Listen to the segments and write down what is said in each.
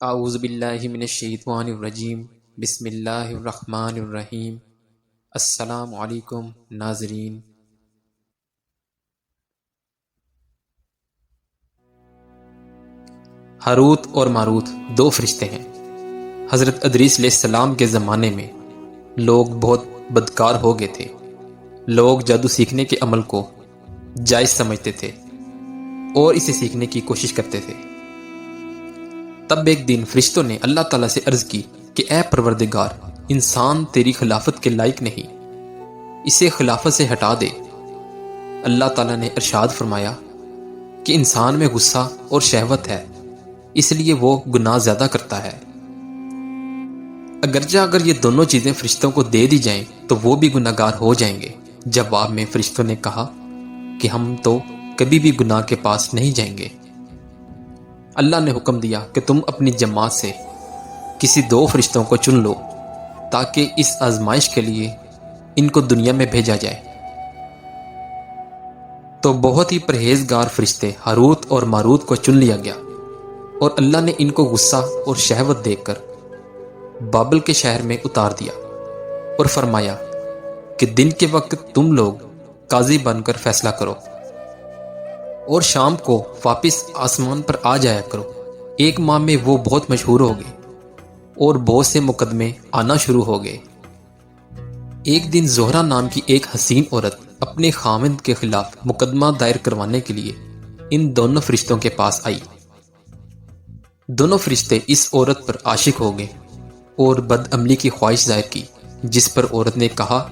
اعوذ باللہ من الشیطان الرجیم بسم اللہ الرحمن الرحیم۔ السلام علیکم ناظرین۔ ہاروت اور ماروت دو فرشتے ہیں۔ حضرت ادریس علیہ السلام کے زمانے میں لوگ بہت بدکار ہو گئے تھے۔ لوگ جادو سیکھنے کے عمل کو جائز سمجھتے تھے اور اسے سیکھنے کی کوشش کرتے تھے۔ تب ایک دن فرشتوں نے اللہ تعالیٰ سے عرض کی کہ اے پروردگار، انسان تیری خلافت کے لائق نہیں، اسے خلافت سے ہٹا دے۔ اللہ تعالیٰ نے ارشاد فرمایا کہ انسان میں غصہ اور شہوت ہے، اس لیے وہ گناہ زیادہ کرتا ہے۔ اگرچہ اگر یہ دونوں چیزیں فرشتوں کو دے دی جائیں تو وہ بھی گناہ گار ہو جائیں گے۔ جواب میں فرشتوں نے کہا کہ ہم تو کبھی بھی گناہ کے پاس نہیں جائیں گے۔ اللہ نے حکم دیا کہ تم اپنی جماعت سے کسی دو فرشتوں کو چن لو تاکہ اس آزمائش کے لیے ان کو دنیا میں بھیجا جائے۔ تو بہت ہی پرہیزگار فرشتے ہاروت اور ماروت کو چن لیا گیا، اور اللہ نے ان کو غصہ اور شہوت دیکھ کر بابل کے شہر میں اتار دیا اور فرمایا کہ دن کے وقت تم لوگ قاضی بن کر فیصلہ کرو، اور شام کو واپس آسمان پر آ جایا کرو۔ ایک ماہ میں وہ بہت مشہور ہو گئے اور بہت سے مقدمے آنا شروع ہو گئے۔ ایک دن زہرہ نام کی ایک حسین عورت اپنے خاوند کے خلاف مقدمہ دائر کروانے کے لیے ان دونوں فرشتوں کے پاس آئی۔ دونوں فرشتے اس عورت پر عاشق ہو گئے اور بد عملی کی خواہش ظاہر کی، جس پر عورت نے کہا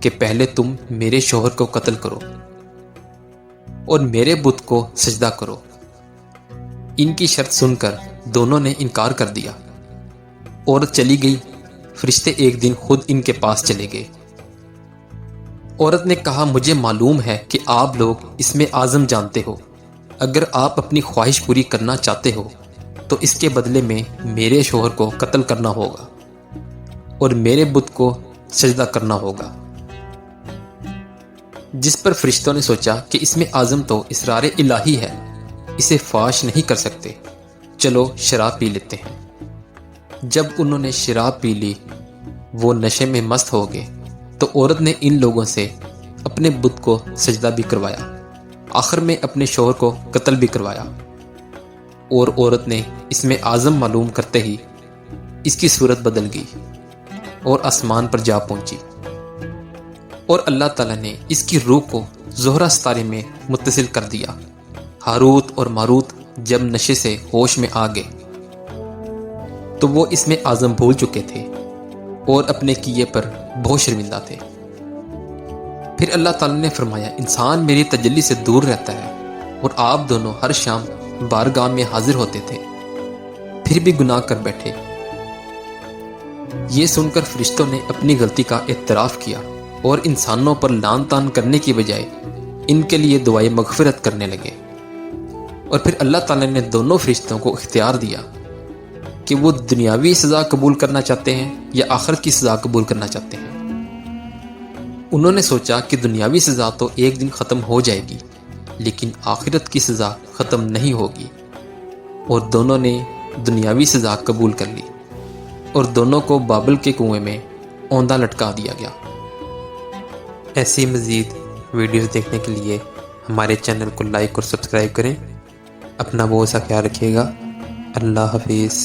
کہ پہلے تم میرے شوہر کو قتل کرو اور میرے بت کو سجدہ کرو۔ ان کی شرط سن کر دونوں نے انکار کر دیا۔ عورت چلی گئی۔ فرشتے ایک دن خود ان کے پاس چلے گئے۔ عورت نے کہا مجھے معلوم ہے کہ آپ لوگ اس میں اعظم جانتے ہو، اگر آپ اپنی خواہش پوری کرنا چاہتے ہو تو اس کے بدلے میں میرے شوہر کو قتل کرنا ہوگا اور میرے بت کو سجدہ کرنا ہوگا۔ جس پر فرشتوں نے سوچا کہ اس میں اعظم تو اسرار الہی ہے، اسے فاش نہیں کر سکتے، چلو شراب پی لیتے ہیں۔ جب انہوں نے شراب پی لی، وہ نشے میں مست ہو گئے، تو عورت نے ان لوگوں سے اپنے بت کو سجدہ بھی کروایا، آخر میں اپنے شوہر کو قتل بھی کروایا، اور عورت نے اس میں اعظم معلوم کرتے ہی اس کی صورت بدل گئی اور آسمان پر جا پہنچی، اور اللہ تعالیٰ نے اس کی روح کو زہرہ ستارے میں متصل کر دیا۔ ہاروت اور ماروت جب نشے سے ہوش میں آ گئے تو وہ اس میں اعظم بھول چکے تھے اور اپنے کیے پر بہت شرمندہ تھے۔ پھر اللہ تعالیٰ نے فرمایا انسان میری تجلی سے دور رہتا ہے، اور آپ دونوں ہر شام بارگاہ میں حاضر ہوتے تھے، پھر بھی گناہ کر بیٹھے۔ یہ سن کر فرشتوں نے اپنی غلطی کا اعتراف کیا اور انسانوں پر لعن طعن کرنے کی بجائے ان کے لیے دعائے مغفرت کرنے لگے۔ اور پھر اللہ تعالیٰ نے دونوں فرشتوں کو اختیار دیا کہ وہ دنیاوی سزا قبول کرنا چاہتے ہیں یا آخرت کی سزا قبول کرنا چاہتے ہیں۔ انہوں نے سوچا کہ دنیاوی سزا تو ایک دن ختم ہو جائے گی، لیکن آخرت کی سزا ختم نہیں ہوگی، اور دونوں نے دنیاوی سزا قبول کر لی، اور دونوں کو بابل کے کنویں میں اوندا لٹکا دیا گیا۔ ایسی مزید ویڈیوز دیکھنے کے لیے ہمارے چینل کو لائک اور سبسکرائب کریں۔ اپنا بہت سا خیال رکھیے گا۔ اللہ حافظ۔